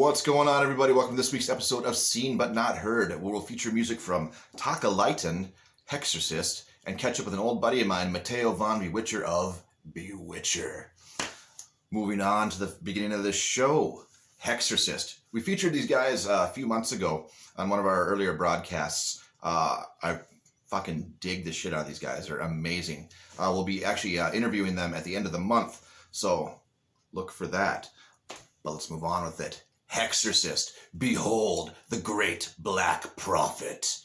What's going on, everybody? Welcome to this week's episode of Seen But Not Heard, where we'll feature music from Takalaiton, Hexorcist, and catch up with an old buddy of mine, Mateo Von Bewitcher of Bewitcher. Moving on to the beginning of this show, Hexorcist. We featured these guys a few months ago on one of our earlier broadcasts. I fucking dig the shit out of these guys. They're amazing. We'll be actually interviewing them at the end of the month, so look for that. But let's move on with it. Hexorcist, behold the great black prophet.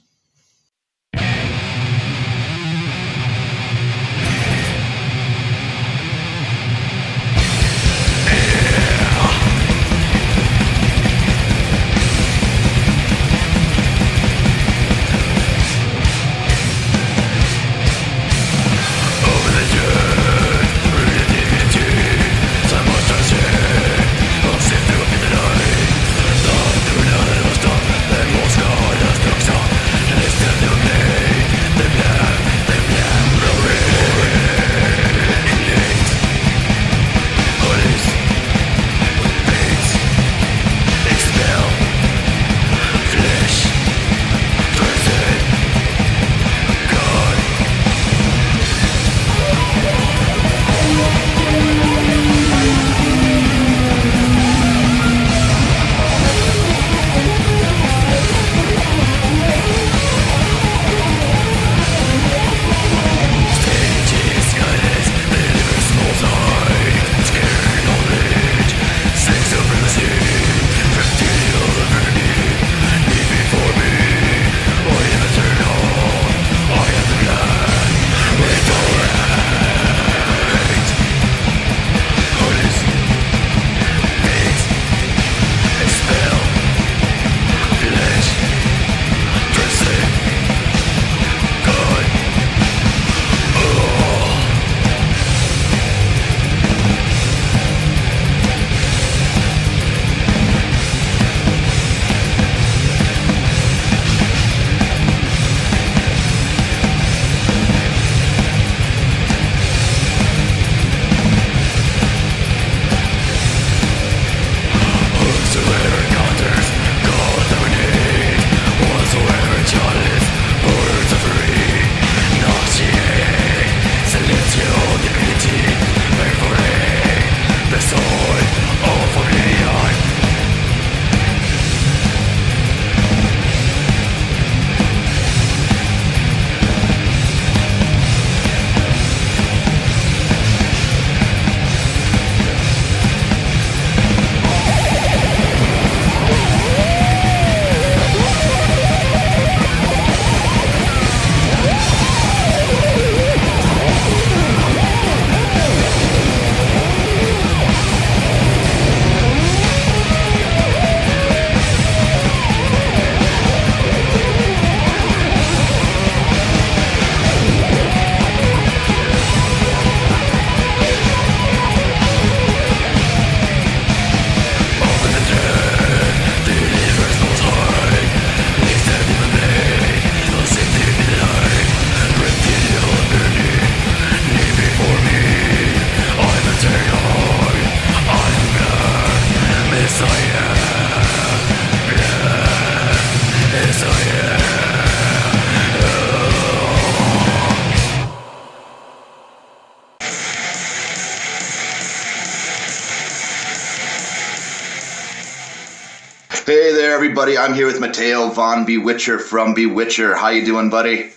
Hey there, everybody. I'm here with Mateo Von Bewitcher from Bewitcher. How you doing, buddy?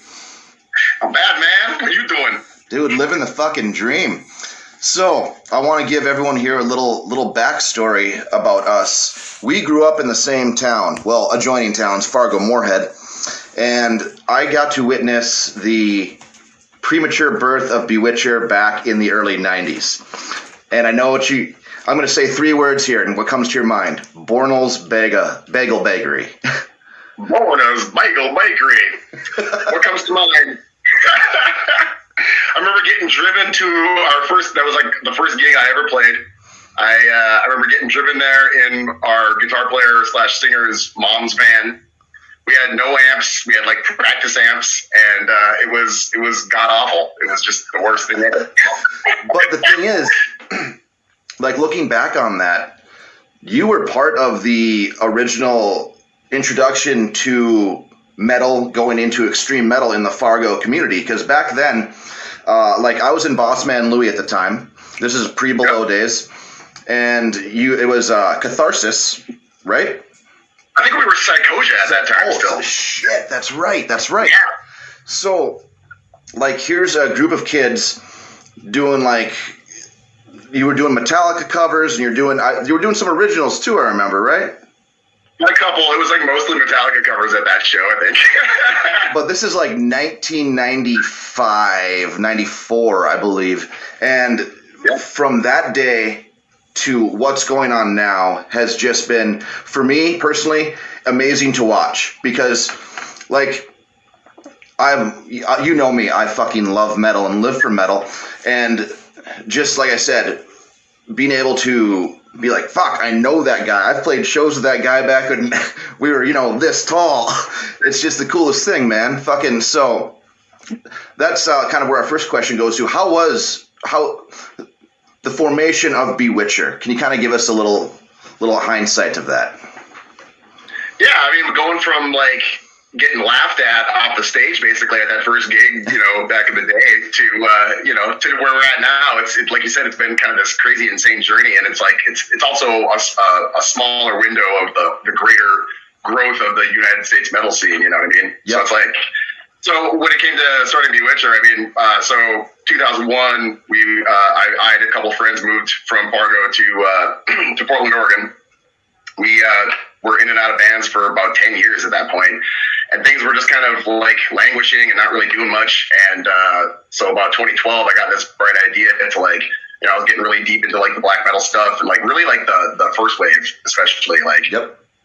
I'm bad, man. How you doing? Dude, living the fucking dream. So, I want to give everyone here a little backstory about us. We grew up in the same town, well, adjoining towns, Fargo, Moorhead, and I got to witness the premature birth of Bewitcher back in the early 90s. And I know what I'm going to say three words here, and what comes to your mind? Bornell's Bagel Bakery. Bornell's Bagel Bakery. What comes to mind? I remember getting driven to that was like the first gig I ever played. I remember getting driven there in our guitar player / singer's mom's van. We had no amps. We had like practice amps, and it was god awful. It was just the worst thing ever. But the thing is, like looking back on that, you were part of the original introduction to metal, going into extreme metal in the Fargo community. Because back then, like I was in Bossman Louie at the time. This is pre-Below days, and it was Catharsis, right? I think we were Psychosia at that time still. Shit, that's right. Yeah. So, like, here's a group of kids doing like, you were doing Metallica covers, and you were doing some originals too. I remember, right? A couple. It was like mostly Metallica covers at that show, I think. But this is like 1995, 94, I believe, and from that day to what's going on now has just been, for me personally, amazing to watch. Because, like, you know me, I fucking love metal and live for metal, and just like I said, being able to be like, fuck, I know that guy. I've played shows with that guy back when we were, this tall. It's just the coolest thing, man. Fucking, so that's kind of where our first question goes to. How the formation of Bewitcher? Can you kind of give us a little hindsight of that? Yeah, I mean, going from like getting laughed at off the stage basically at that first gig, back in the day to to where we're at now. It's like you said, it's been kind of this crazy, insane journey, and it's like it's also a smaller window of the greater growth of the United States metal scene. You know what I mean? Yep. So it's like, so when it came to starting Bewitcher, I mean, so 2001, I had a couple friends moved from Fargo to Portland, Oregon. We were in and out of bands for about 10 years at that point, and things were just kind of like languishing and not really doing much. And so about 2012, I got this bright idea to like, I was getting really deep into like the black metal stuff and like really like the first wave, especially like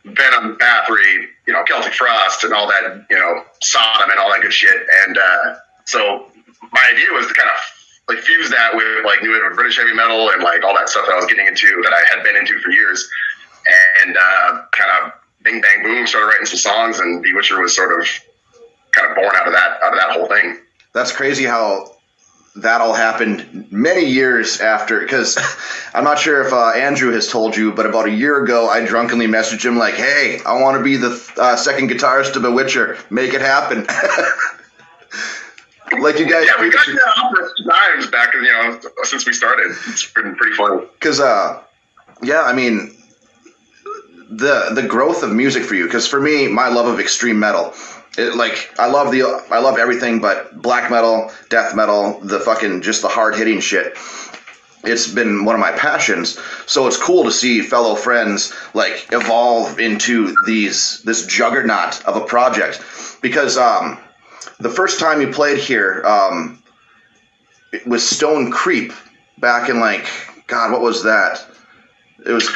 Venom, Bathory, Celtic Frost and all that, Sodom and all that good shit. And so my idea was to kind of like fuse that with like new British heavy metal and like all that stuff that I was getting into that I had been into for years. And kind of bing bang boom, started writing some songs, and Bewitcher was sort of kind of born out of that whole thing. That's crazy how that all happened many years after, because I'm not sure if Andrew has told you, but about a year ago I drunkenly messaged him like, hey, I want to be the second guitarist to Bewitcher, make it happen. Like you guys, we got numerous times back since we started. It's been pretty fun because I mean, the growth of music for you, because for me, my love of extreme metal, I love everything but black metal, death metal, the fucking just the hard hitting shit. It's been one of my passions, so it's cool to see fellow friends like evolve into this juggernaut of a project. Because the first time you played here, it was Stone Creep back in like, God, what was that? It was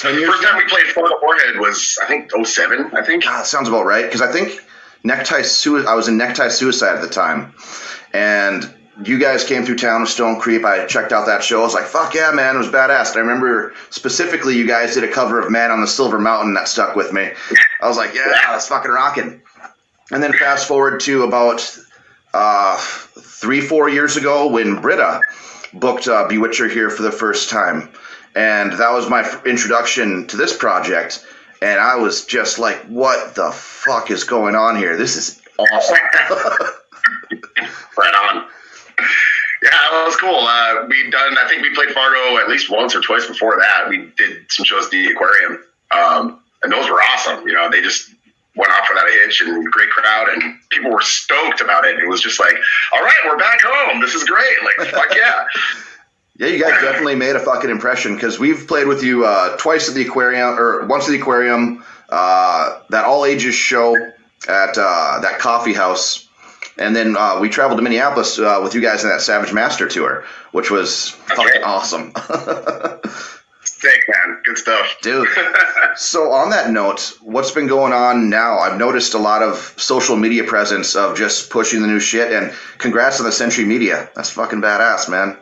10 years. The first time we played Fargo Warhead was, I think, 07, I think. God, that sounds about right. Because I think I was in Necktie Suicide at the time. And you guys came through town with Stone Creep. I checked out that show. I was like, fuck yeah, man. It was badass. And I remember specifically you guys did a cover of Man on the Silver Mountain that stuck with me. I was like, yeah, that's fucking rocking. And then fast forward to about 3-4 years ago when Britta booked Bewitcher here for the first time. And that was my introduction to this project. And I was just like, what the fuck is going on here? This is awesome. Right on. Yeah, it was cool. I think we played Fargo at least once or twice before that. We did some shows at the Aquarium. And those were awesome. They just went off without a hitch, and great crowd, and people were stoked about it. It was just like, all right, we're back home. This is great. Like, fuck yeah. Yeah, you guys definitely made a fucking impression, because we've played with you twice at the Aquarium, or once at the Aquarium, that all-ages show at that coffee house, and then we traveled to Minneapolis with you guys in that Savage Master tour, which was fucking awesome. Sick, man. Good stuff. Dude. So on that note, what's been going on now? I've noticed a lot of social media presence of just pushing the new shit, and congrats on the Century Media. That's fucking badass, man.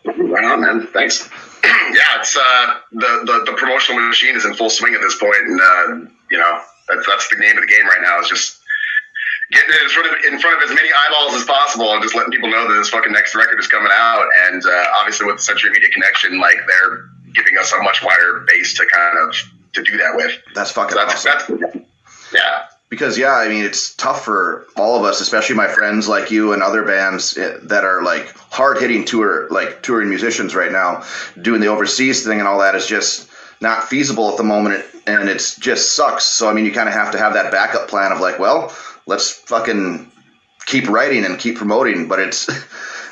Right on, man. Thanks. Yeah, it's the promotional machine is in full swing at this point, and that's the name of the game right now. Is just getting it in front of as many eyeballs as possible, and just letting people know that this fucking next record is coming out. And obviously, with the Century Media connection, like they're giving us a much wider base to do that with. That's fucking awesome. Yeah. Because, yeah, I mean, it's tough for all of us, especially my friends like you and other bands that are, like, hard-hitting touring musicians right now. Doing the overseas thing and all that is just not feasible at the moment, and it just sucks. So, I mean, you kind of have to have that backup plan of, like, well, let's fucking keep writing and keep promoting. But it's,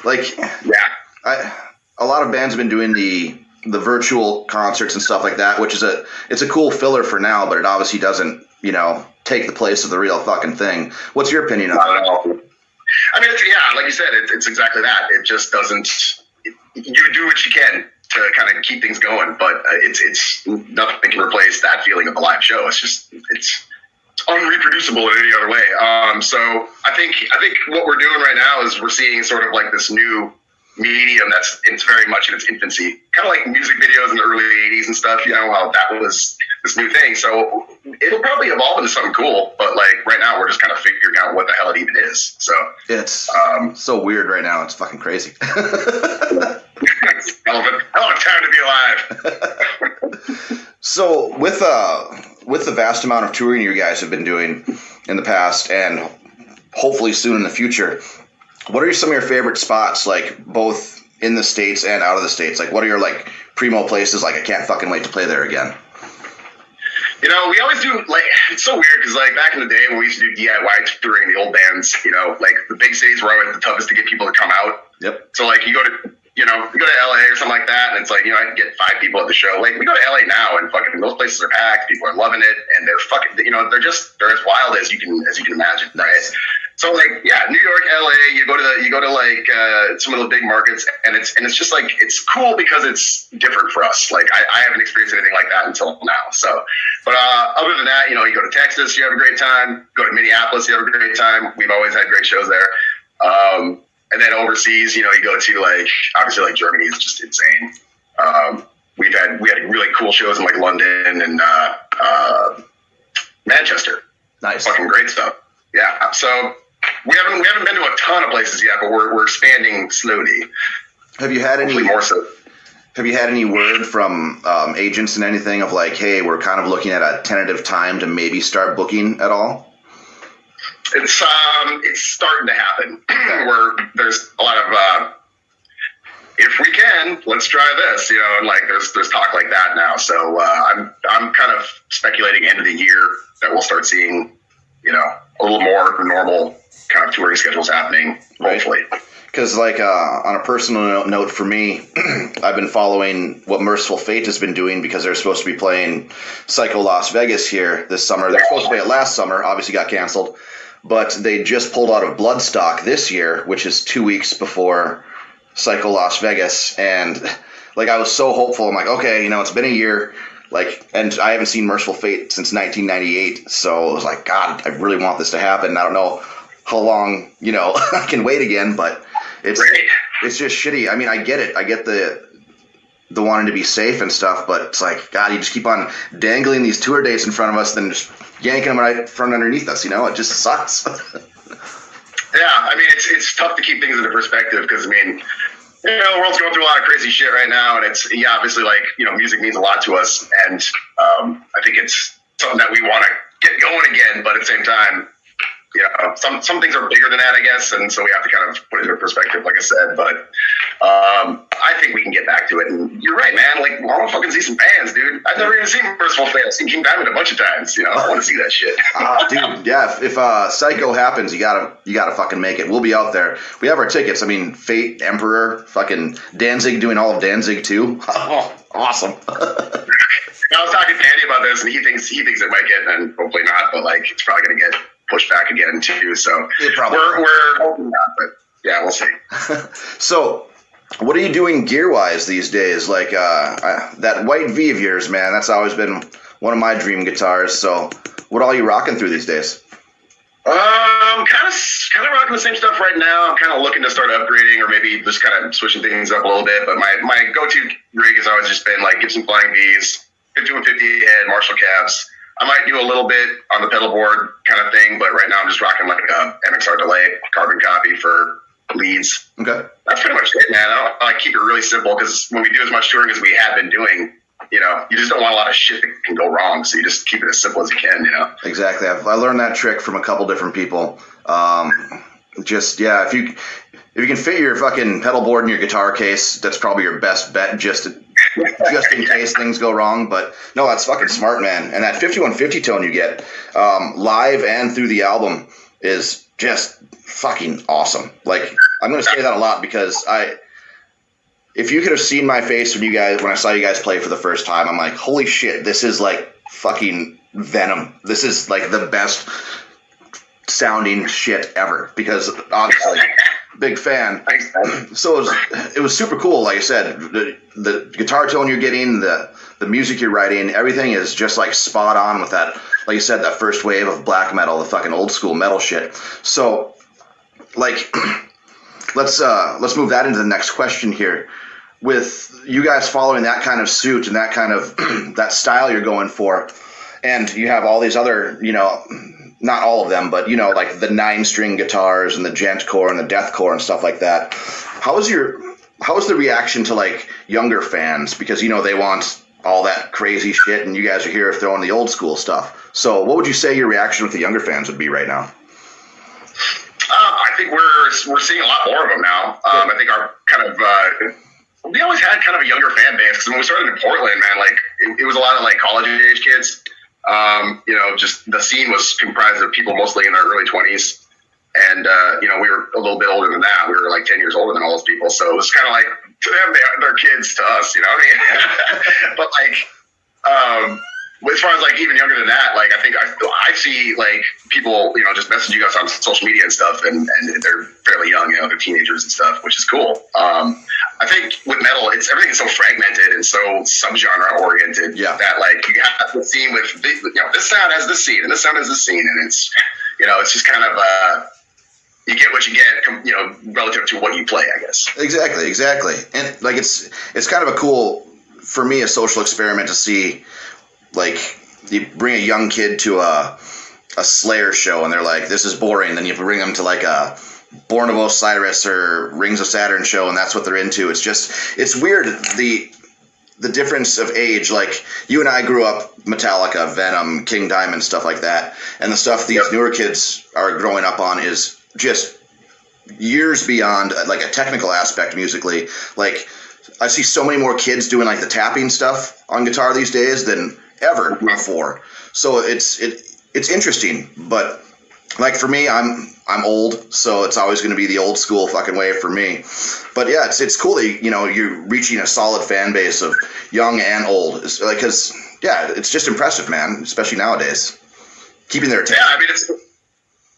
like, a lot of bands have been doing the virtual concerts and stuff like that, which is it's a cool filler for now, but it obviously doesn't, you know, take the place of the real fucking thing. What's your opinion on that? I mean, like you said, it's exactly that. It just doesn't. You do what you can to kind of keep things going, but it's nothing can replace that feeling of a live show. It's unreproducible in any other way. So I think what we're doing right now is we're seeing sort of like this new medium it's very much in its infancy, kind of like music videos in the early 80s and stuff, you know, how that was this new thing. So it'll probably evolve into something cool, but like right now we're just kind of figuring out what the hell it even is. So it's so weird right now. It's fucking crazy. hell of a time to be alive. So with the vast amount of touring you guys have been doing in the past and hopefully soon in the future, what are some of your favorite spots, like both in the States and out of the States? Like, what are your like primo places? Like, I can't fucking wait to play there again. You know, we always do, like, it's so weird because, like, back in the day when we used to do DIY touring, the old bands, you know, like, the big cities were always the toughest to get people to come out. Yep. So, like, you go to LA or something like that, and it's like, you know, I can get 5 people at the show. Like, we go to LA now, and fucking those places are packed. People are loving it, and they're fucking, you know, they're as wild as you can imagine, right? So, like, yeah, New York, LA, you go to like some of those big markets, and it's just like, it's cool because it's different for us. Like, I haven't experienced anything like that until now. So, but other than that, you know, you go to Texas, you have a great time. Go to Minneapolis, you have a great time. We've always had great shows there. And then overseas, you know, you go to like, obviously like Germany is just insane. We had really cool shows in like London and Manchester. Nice. Fucking great stuff. Yeah. So we haven't been to a ton of places yet, but we're expanding slowly. Have you had any Hopefully more so? Have you had any word from agents and anything of like, hey, we're kind of looking at a tentative time to maybe start booking at all? It's starting to happen. Where there's a lot of if we can, let's try this, you know, and like there's talk like that now. So I'm kind of speculating end of the year that we'll start seeing, you know, a little more normal kind of touring schedules happening, hopefully. Because, like, on a personal note for me, I've been following what Merciful Fate has been doing because they're supposed to be playing Psycho Las Vegas here this summer. They're supposed to play it last summer, obviously got canceled, but they just pulled out of Bloodstock this year, which is 2 weeks before Psycho Las Vegas. And, like, I was so hopeful. I'm like, okay, you know, it's been a year. Like, and I haven't seen Merciful Fate since 1998, so I was like, God, I really want this to happen. I don't know how long, you know, I can wait again, but it's just shitty. I mean, I get it. I get the wanting to be safe and stuff, but it's like, God, you just keep on dangling these tour dates in front of us, then just yanking them right from underneath us, you know? It just sucks. Yeah, I mean, it's tough to keep things into perspective because, I mean, you know, the world's going through a lot of crazy shit right now, and it's, yeah, obviously, like, you know, music means a lot to us, and I think it's something that we want to get going again, but at the same time, you know, some things are bigger than that, I guess, and so we have to kind of put it into perspective, like I said, but I think we can get back to it, and you're right, man, like, I want to fucking see some bands, dude. I've never even seen Merciful Fate. I've seen King Diamond a bunch of times, you know, I want to see that shit. Dude, yeah, if Psycho happens, you gotta fucking make it. We'll be out there. We have our tickets. I mean, Fate, Emperor, fucking Danzig doing all of Danzig too. Oh, awesome. I was talking to Andy about this, and he thinks it might get, and hopefully not, but like it's probably going to get pushed back again too. So we're hoping not, but yeah, we'll see. So, what are you doing gear wise these days? Like that white V of yours, man. That's always been one of my dream guitars. So, what all you rocking through these days? Kind of rocking the same stuff right now. I'm kind of looking to start upgrading or maybe just kind of switching things up a little bit. But my go-to rig has always just been like Gibson Flying V's, 5150 and Marshall cabs. I might do a little bit on the pedal board kind of thing, but right now I'm just rocking like a MXR delay carbon copy for leads. Okay. That's pretty much it, man. I keep it really simple because when we do as much touring as we have been doing, you just don't want a lot of shit that can go wrong. So you just keep it as simple as you can, Exactly. I learned that trick from a couple different people. If you can fit your fucking pedal board in your guitar case, that's probably your best bet, just in case things go wrong. But no, that's fucking smart, man. And that 5150 tone you get live and through the album is just fucking awesome. Like, I'm going to say that a lot because if you could have seen my face when I saw you guys play for the first time, I'm like, holy shit, this is like fucking Venom. This is like the best sounding shit ever, because obviously big fan. So it was super cool. Like I said, the guitar tone you're getting, the music you're writing, everything is just like spot on with that. Like you said, that first wave of black metal, the fucking old school metal shit. So like, let's move that into the next question here. With you guys following that kind of suit and that kind of that style you're going for, and you have all these other, not all of them, but like the 9-string guitars and the gentcore and the deathcore and stuff like that. How is the reaction to like younger fans? Because they want all that crazy shit, and you guys are here throwing the old school stuff. So what would you say your reaction with the younger fans would be right now? I think we're seeing a lot more of them now. I think our kind of we always had kind of a younger fan base, because when we started in Portland, man, like it was a lot of like college age kids. Just the scene was comprised of people mostly in their early 20s. And, we were a little bit older than that. We were like 10 years older than all those people. So it was kind of like, to them, they're kids to us, But like, as far as like even younger than that, like I think I see like people, just message you guys on social media and stuff, and they're fairly young, they're teenagers and stuff, which is cool. I think with metal, everything is so fragmented and so subgenre oriented that like you have the scene with this sound has this scene and this sound has this scene, and it's it's just kind of you get what you get, relative to what you play, I guess. Exactly, and like it's kind of a cool, for me, a social experiment to see. Like, you bring a young kid to a Slayer show and they're like, this is boring. Then you bring them to like a Born of Osiris or Rings of Saturn show, and that's what they're into. It's weird, the difference of age. Like, you and I grew up Metallica, Venom, King Diamond, stuff like that. And the stuff these newer kids are growing up on is just years beyond like a technical aspect musically. Like, I see so many more kids doing like the tapping stuff on guitar these days than ever before. So it's interesting, but like for me, I'm old, so it's always going to be the old school fucking way for me. But yeah, it's cool that you're reaching a solid fan base of young and old. It's like, because it's just impressive, man, especially nowadays, keeping their attention. Yeah, I mean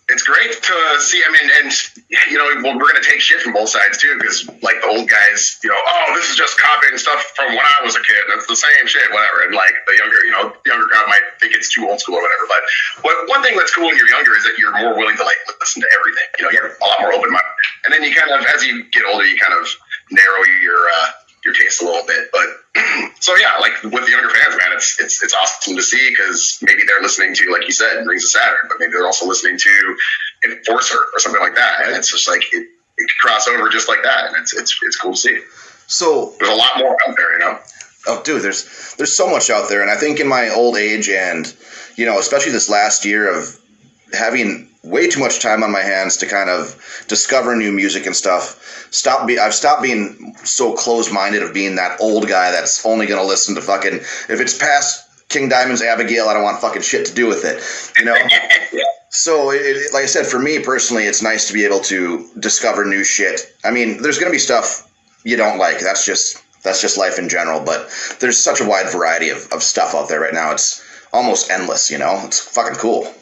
it's great to see. I mean, and we're going to take shit from both sides too, because like the old guys, this is just copying stuff from when I was a kid. It's the same shit, whatever. And like the younger crowd might think it's too old school or whatever. But one thing that's cool when you're younger is that you're more willing to like listen to everything. You're a lot more open minded. And then you kind of, as you get older, you kind of narrow your taste a little bit. But so yeah, like with the younger fans, man, it's awesome to see, because maybe they're listening to, like you said, Rings of Saturn, but maybe they're also listening to Enforcer or something like that, and it's just like it can cross over just like that, and it's cool to see. So there's a lot more out there, Oh, dude, there's so much out there, and I think in my old age, and especially this last year of having way too much time on my hands to kind of discover new music and stuff. I've stopped being so close-minded of being that old guy that's only going to listen to fucking, if it's past King Diamond's Abigail, I don't want fucking shit to do with it, Yeah. So, like I said, for me personally, it's nice to be able to discover new shit. I mean, there's going to be stuff you don't like. That's just life in general, but there's such a wide variety of stuff out there right now. It's almost endless, It's fucking cool.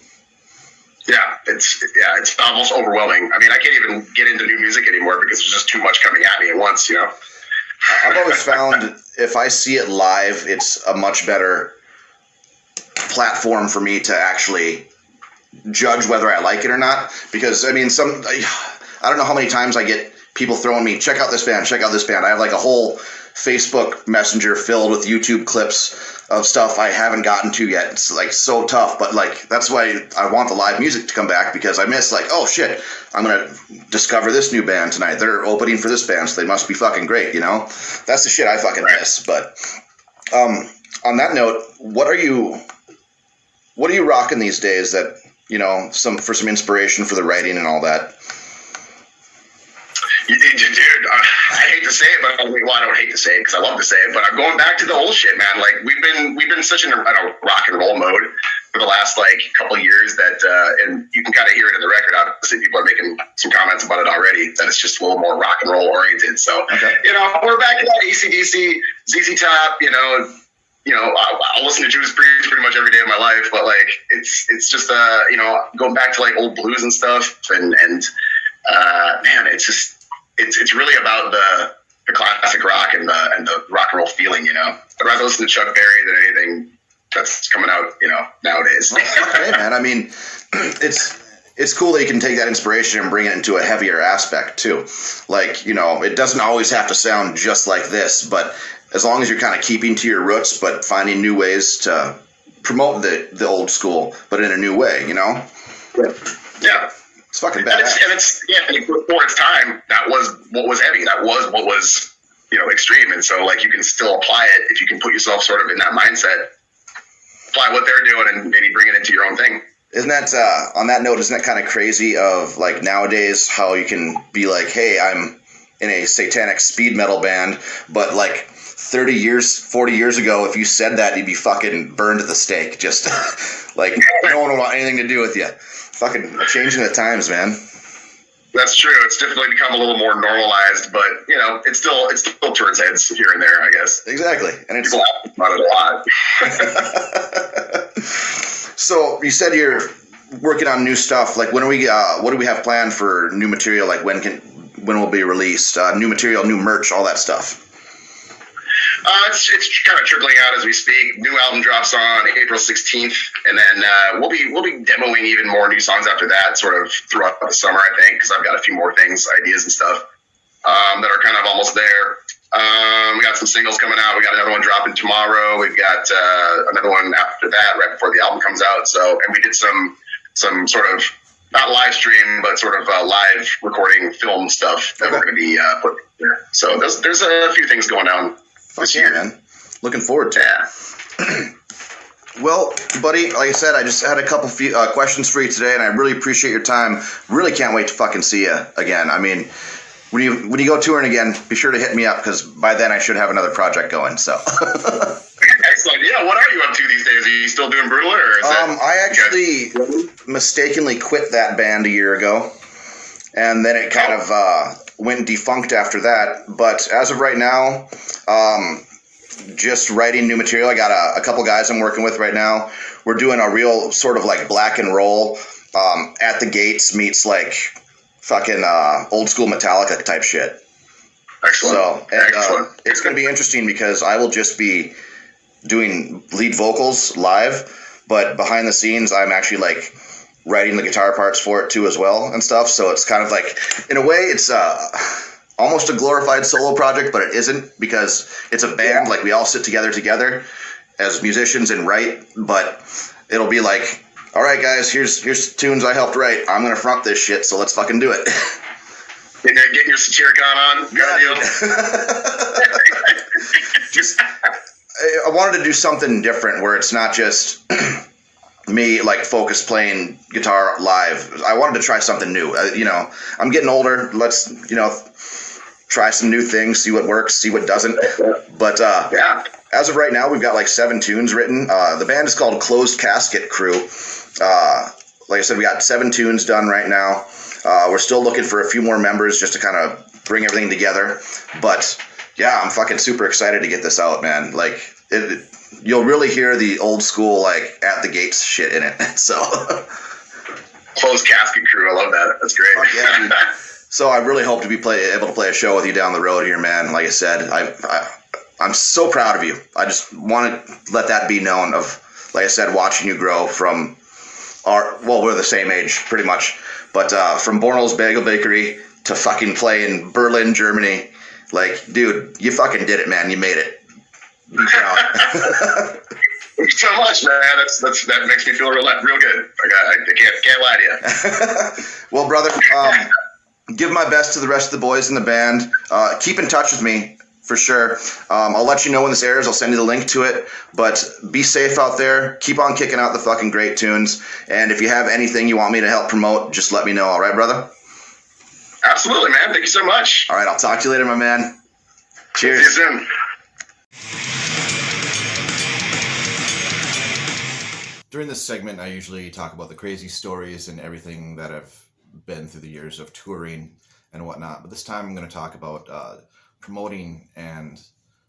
Yeah, it's almost overwhelming. I mean, I can't even get into new music anymore because there's just too much coming at me at once, I've always found if I see it live, it's a much better platform for me to actually judge whether I like it or not. Because, I mean, I don't know how many times I get people throwing me, check out this band. I have like a whole Facebook Messenger filled with YouTube clips of stuff I haven't gotten to yet. It's like so tough, but like that's why I want the live music to come back, because I miss like, oh shit, I'm gonna discover this new band tonight. They're opening for this band, so they must be fucking great, you know? That's the shit I fucking miss. But on that note, what are you rocking these days that, you know, for some inspiration for the writing and all that? Dude, I hate to say it, but I don't hate to say it because I love to say it, but I'm going back to the old shit, man. Like we've been such in a rock and roll mode for the last like couple of years that, and you can kind of hear it in the record. Obviously, people are making some comments about it already. That it's just a little more rock and roll oriented. So, you know, we're back to that AC/DC, ZZ Top. You know, I'll listen to Judas Priest pretty much every day of my life, but like it's just you know, going back to like old blues and stuff, and man, it's just. It's really about the classic rock and the rock and roll feeling, you know. I'd rather listen to Chuck Berry than anything that's coming out, you know, nowadays. Okay, man. I mean, it's cool that you can take that inspiration and bring it into a heavier aspect too. Like, you know, it doesn't always have to sound just like this, but as long as you're kind of keeping to your roots, but finding new ways to promote the old school, but in a new way, you know. Yeah. It's fucking bad. And for its time, that was what was heavy. That was what was, you know, extreme. And so, like, you can still apply it if you can put yourself sort of in that mindset, apply what they're doing, and maybe bring it into your own thing. Isn't that, on that note, isn't that kind of crazy of, like, nowadays how you can be like, hey, I'm in a satanic speed metal band, but, like, 40 years ago, if you said that, you'd be fucking burned at the stake. Just, like, no one would want anything to do with you. Fucking changing the times, man. That's true. It's definitely become a little more normalized, but you know, it still turns heads here and there, I guess. Exactly, and it's people laugh about it a lot. So you said you're working on new stuff. Like, when are we? What do we have planned for new material? Like, when will it be released? New material, new merch, all that stuff. It's kind of trickling out as we speak. New album drops on April 16th, and then we'll be demoing even more new songs after that, sort of throughout the summer, I think, because I've got a few more ideas and stuff that are kind of almost there. We got some singles coming out. We got another one dropping tomorrow. We've got another one after that, right before the album comes out. So, and we did some sort of not live stream, but sort of live recording film stuff that we're going to be putting there. So there's a few things going on. Fuck yeah, man. Looking forward to it. Well, buddy, like I said, I just had a couple questions for you today, and I really appreciate your time. Really can't wait to fucking see you again. I mean, when you go touring again, be sure to hit me up, because by then I should have another project going. So. Excellent. Yeah, what are you up to these days? Are you still doing Brutal, or is I actually mistakenly quit that band a year ago, and then it kind of went defunct after that. But as of right now, just writing new material. I got a couple guys I'm working with right now. We're doing a real sort of like black and roll, At the Gates meets like fucking old school Metallica type shit. Excellent. So, and, it's going to be interesting because I will just be doing lead vocals live, but behind the scenes, I'm actually like writing the guitar parts for it too as well and stuff. So it's kind of like, in a way, it's almost a glorified solo project, but it isn't, because it's a band. Like, we all sit together as musicians and write, but it'll be like, all right, guys, here's tunes I helped write. I'm going to front this shit, so let's fucking do it. Getting your Satyricon on. Yeah, just, I wanted to do something different where it's not just me like focused playing guitar live. I wanted to try something new. I'm getting older. Let's try some new things, see what works, see what doesn't. But as of right now, we've got like 7 tunes written. The band is called Closed Casket Crew. Like I said, we got 7 tunes done right now. We're still looking for a few more members just to kind of bring everything together. But yeah, I'm fucking super excited to get this out, man. Like, you'll really hear the old school, like, At the Gates shit in it. So Closed Casket Crew, I love that. That's great. Fuck yeah, dude. So I really hope to be able to play a show with you down the road here, man. Like I said, I'm so proud of you. I just want to let that be known of, like I said, watching you grow from we're the same age pretty much, but from Bornhol's Bagel Bakery to fucking play in Berlin, Germany. Like, dude, you fucking did it, man. You made it. Be proud. Thank you so much, man. That makes me feel real good. I can't lie to you. Well, brother, give my best to the rest of the boys in the band. Keep in touch with me for sure. I'll let you know when this airs. I'll send you the link to it. But be safe out there. Keep on kicking out the fucking great tunes. And if you have anything you want me to help promote, just let me know. All right, brother? Absolutely, man. Thank you so much. All right, I'll talk to you later, my man. Cheers. See you soon. During this segment, I usually talk about the crazy stories and everything that I've been through the years of touring and whatnot. But this time I'm going to talk about promoting and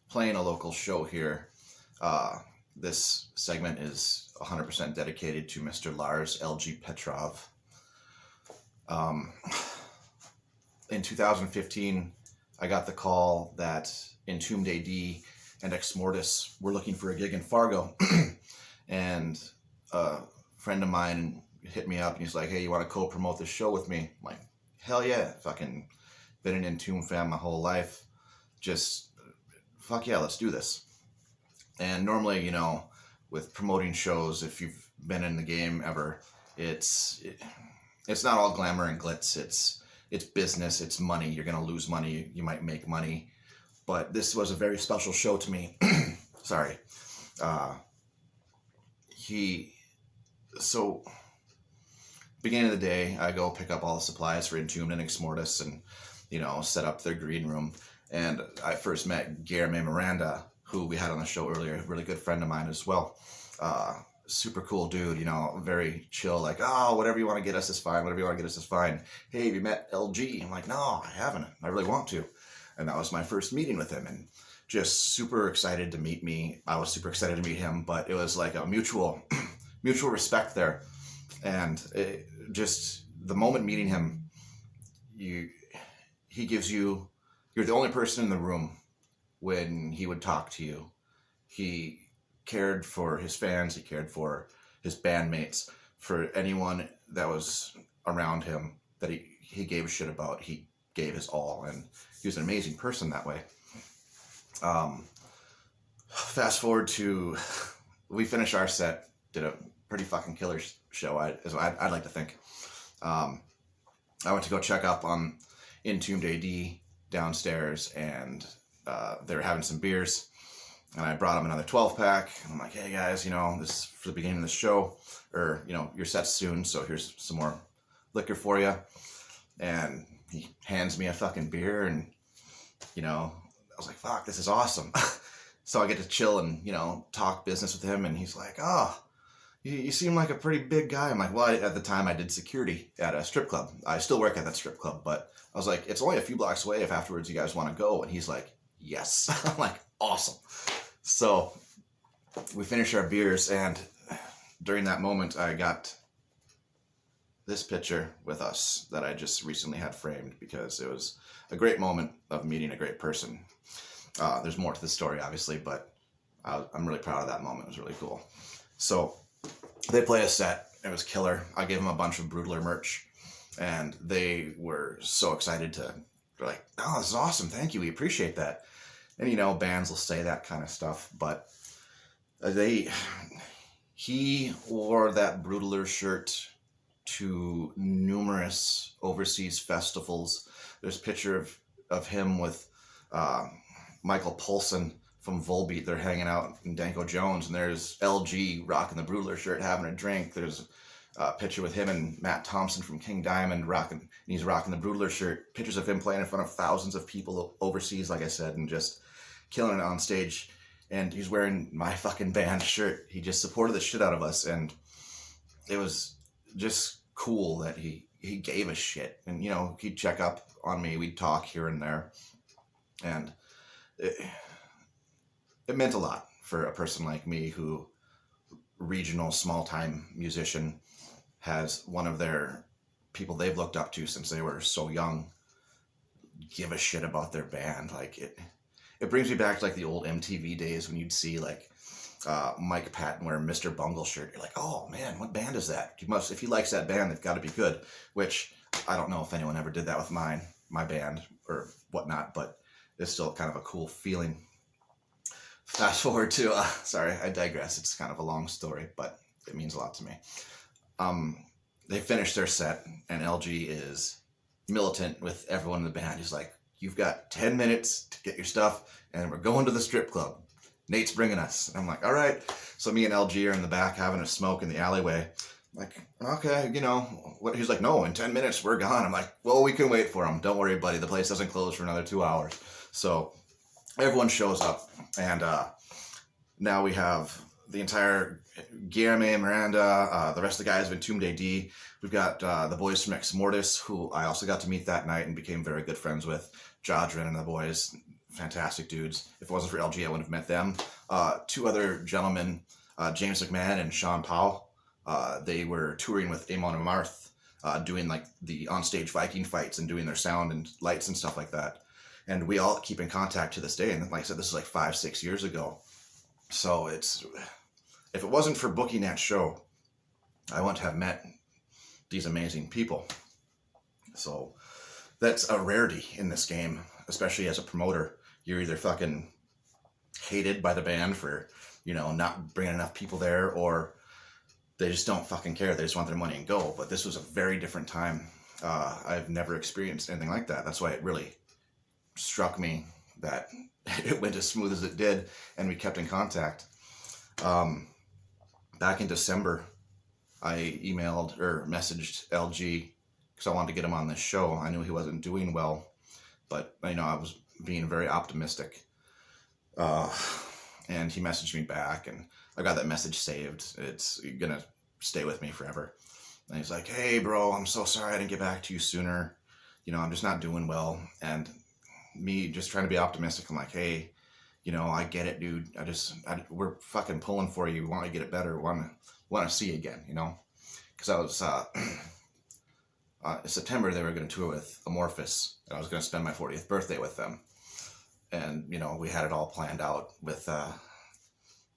playing a local show here. This segment is 100% dedicated to Mr. Lars L.G Petrov. In 2015, I got the call that Entombed AD and Ex Mortis were looking for a gig in Fargo. And a friend of mine hit me up and he's like, hey, you want to co-promote this show with me? I'm like, hell yeah. Fucking been an Entombed fan my whole life. Just, fuck yeah, let's do this. And normally, with promoting shows, if you've been in the game ever, it's not all glamour and glitz. It's business, it's money. You're going to lose money. You might make money. But this was a very special show to me. Sorry. So, beginning of the day, I go pick up all the supplies for Entombed and Ex Mortis and, set up their green room. And I first met Guillermo Miranda, who we had on the show earlier, a really good friend of mine as well. Super cool dude, very chill, like, oh, whatever you want to get us is fine, whatever you want to get us is fine. Hey, have you met LG? I'm like, no, I haven't. I really want to. And that was my first meeting with him, and just super excited to meet me. I was super excited to meet him, but it was like a mutual respect there. And just the moment meeting him, he gives you, you're the only person in the room when he would talk to you. He cared for his fans, he cared for his bandmates, for anyone that was around him that he gave a shit about. He gave his all, and he was an amazing person that way. Fast forward to, we finished our set, did a pretty fucking killer show, I'd like to think. I went to go check up on Entombed AD downstairs, and they were having some beers, and I brought them another 12-pack, and I'm like, hey guys, this is for the beginning of the show, or, your set's soon, so here's some more liquor for you. And he hands me a fucking beer, and, I was like, fuck, this is awesome. So I get to chill and, talk business with him, and he's like, oh, you seem like a pretty big guy. I'm like, well, at the time I did security at a strip club. I still work at that strip club, but I was like, it's only a few blocks away if afterwards you guys want to go. And he's like, yes. I'm like, awesome. So we finished our beers, and during that moment, I got this picture with us that I just recently had framed because it was a great moment of meeting a great person. There's more to the story, obviously, but I'm really proud of that moment. It was really cool. So they play a set. It was killer. I gave them a bunch of Brutler merch, and they were so excited they're like, oh, this is awesome. Thank you. We appreciate that. And, bands will say that kind of stuff, but he wore that Brutler shirt to numerous overseas festivals. There's a picture of him with Michael Poulsen from Volbeat. They're hanging out in Danko Jones, and there's LG rocking the Brutler shirt, having a drink. There's a picture with him and Matt Thompson from King Diamond and he's rocking the Brutler shirt. Pictures of him playing in front of thousands of people overseas, like I said, and just killing it on stage. And he's wearing my fucking band shirt. He just supported the shit out of us, and it was just cool that he gave a shit. And, he'd check up on me. We'd talk here and there. And it meant a lot for a person like me who, regional, small-time musician, has one of their people they've looked up to since they were so young give a shit about their band. Like, it brings me back to, like, the old MTV days when you'd see, like, Mike Patton wear a Mr. Bungle shirt. You're like, oh, man, what band is that? If he likes that band, they've got to be good, which I don't know if anyone ever did that with mine. my band or whatnot, but it's still kind of a cool feeling. Fast forward to, sorry, I digress. It's kind of a long story, but it means a lot to me. They finished their set, and LG is militant with everyone in the band. He's like, you've got 10 minutes to get your stuff, and we're going to the strip club. Nate's bringing us. And I'm like, all right. So me and LG are in the back having a smoke in the alleyway. I'm like, okay, you know, what? He's like, no, in 10 minutes, we're gone. I'm like, well, we can wait for him. Don't worry, buddy. The place doesn't close for another 2 hours. So everyone shows up, and now we have the entire Guillermo, Miranda, the rest of the guys of Entombed AD. We've got the boys from Ex Mortis, who I also got to meet that night and became very good friends with. Jadrin and the boys, fantastic dudes. If it wasn't for LG, I wouldn't have met them. Two other gentlemen, James McMahon and Sean Powell. They were touring with Amon and Marth, doing like the onstage Viking fights and doing their sound and lights and stuff like that. And we all keep in contact to this day. And like I said, this is like 5-6 years ago. So if it wasn't for booking that show, I wouldn't have met these amazing people. So that's a rarity in this game, especially as a promoter. You're either fucking hated by the band for, you know, not bringing enough people there, or they just don't fucking care. They just want their money and go. But this was a very different time. I've never experienced anything like that. That's why it really struck me that it went as smooth as it did, and we kept in contact. Back in December, I emailed or messaged LG because I wanted to get him on this show. I knew he wasn't doing well, but you know, I was being very optimistic. And he messaged me back, and I got that message saved. It's gonna stay with me forever. And he's like, "Hey, bro, I'm so sorry I didn't get back to you sooner. You know, I'm just not doing well." And me just trying to be optimistic, I'm like, "Hey, you know, I get it, dude. We're fucking pulling for you. We want to get it better. Want to see you again, you know?" Because I was in September, they were going to tour with Amorphous, and I was going to spend my 40th birthday with them. And, you know, we had it all planned out with,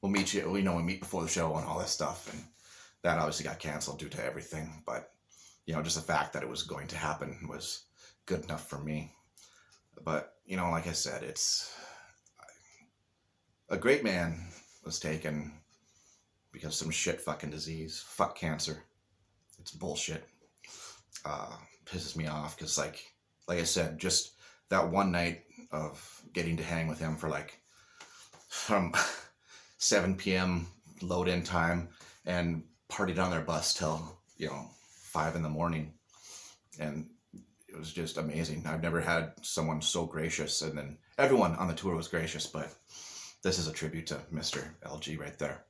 we'll meet you, we meet before the show and all this stuff. And that obviously got canceled due to everything. But, you know, just the fact that it was going to happen was good enough for me. But, you know, like I said, it's a great man was taken because some shit fucking disease. Fuck cancer. It's bullshit. Pisses me off because, like I said, just that one night of getting to hang with him for like from 7 p.m. load-in time and partied on their bus till, you know, 5 in the morning. And it was just amazing. I've never had someone so gracious, and then everyone on the tour was gracious, but this is a tribute to Mr. LG right there.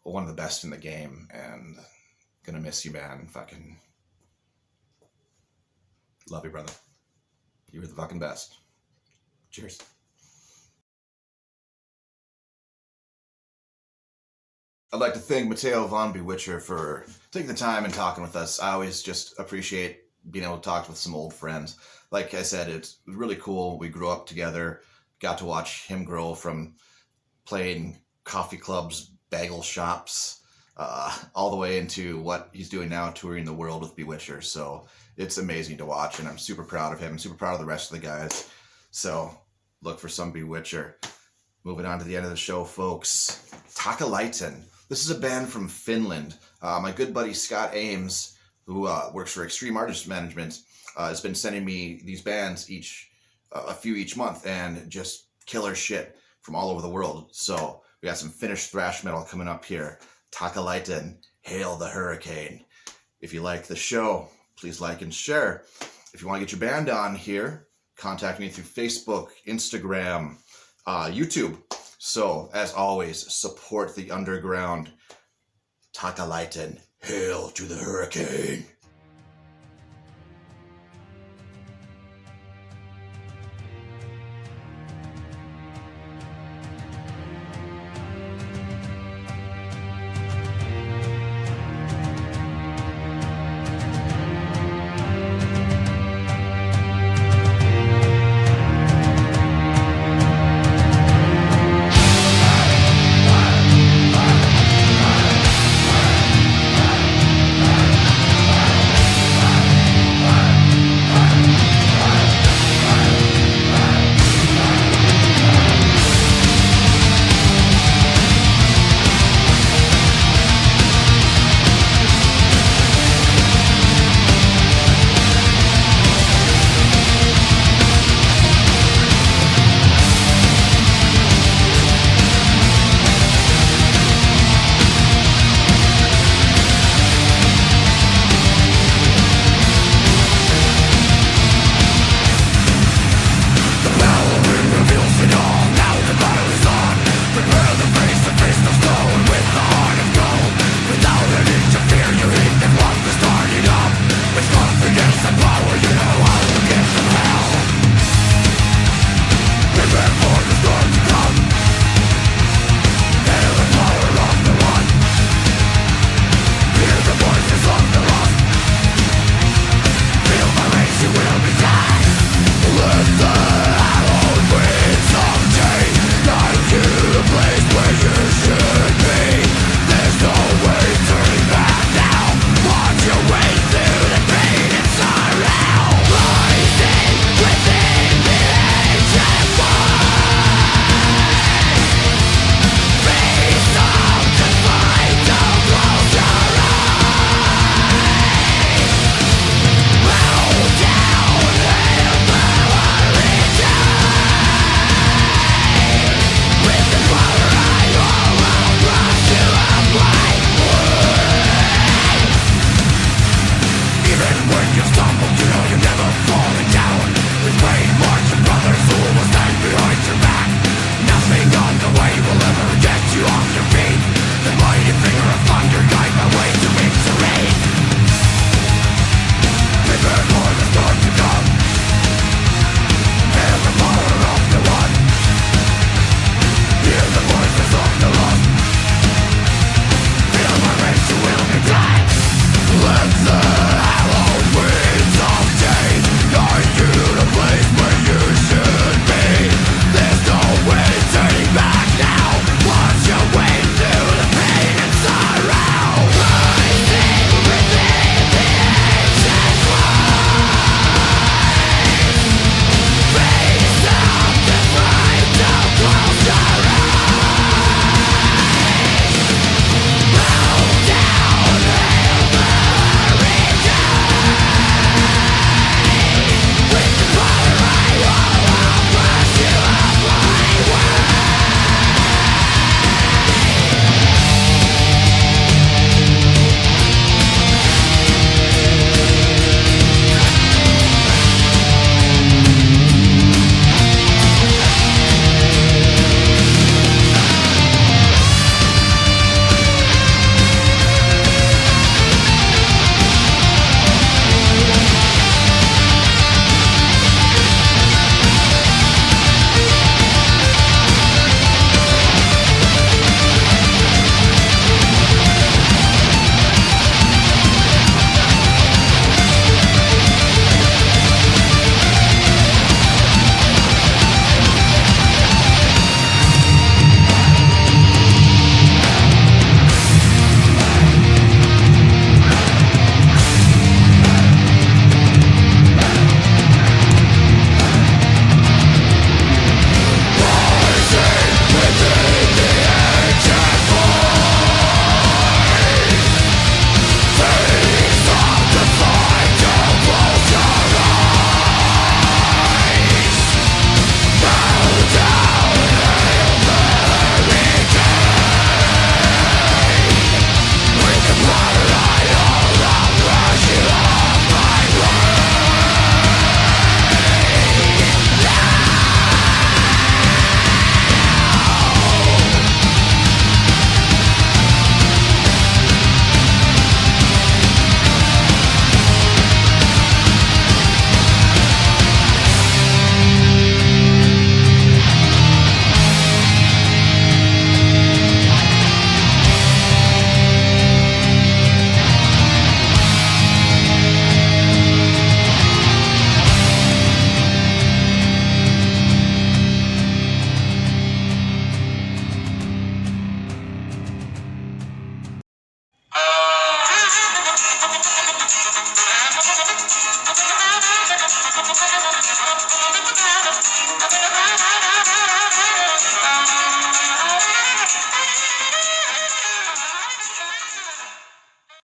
One of the best in the game, and gonna miss you, man. Fucking love you, brother. You were the fucking best. Cheers. I'd like to thank Mateo Von Bewitcher for taking the time and talking with us. I always just appreciate being able to talk with some old friends. Like I said, it's really cool. We grew up together, got to watch him grow from playing coffee clubs, bagel shops, all the way into what he's doing now, touring the world with Bewitcher. So it's amazing to watch, and I'm super proud of him. I'm super proud of the rest of the guys. So look for some Bewitcher. Moving on to the end of the show, folks. Takalaiton. This is a band from Finland. My good buddy Scott Ames, who works for Extreme Artist Management, has been sending me these bands a few each month, and just killer shit from all over the world. So we got some Finnish thrash metal coming up here. Takalaiton, Hail the Hurricane. If you like the show, please like and share. If you want to get your band on here, contact me through Facebook, Instagram, YouTube. So, as always, support the underground. Takalaiton, hail to the hurricane.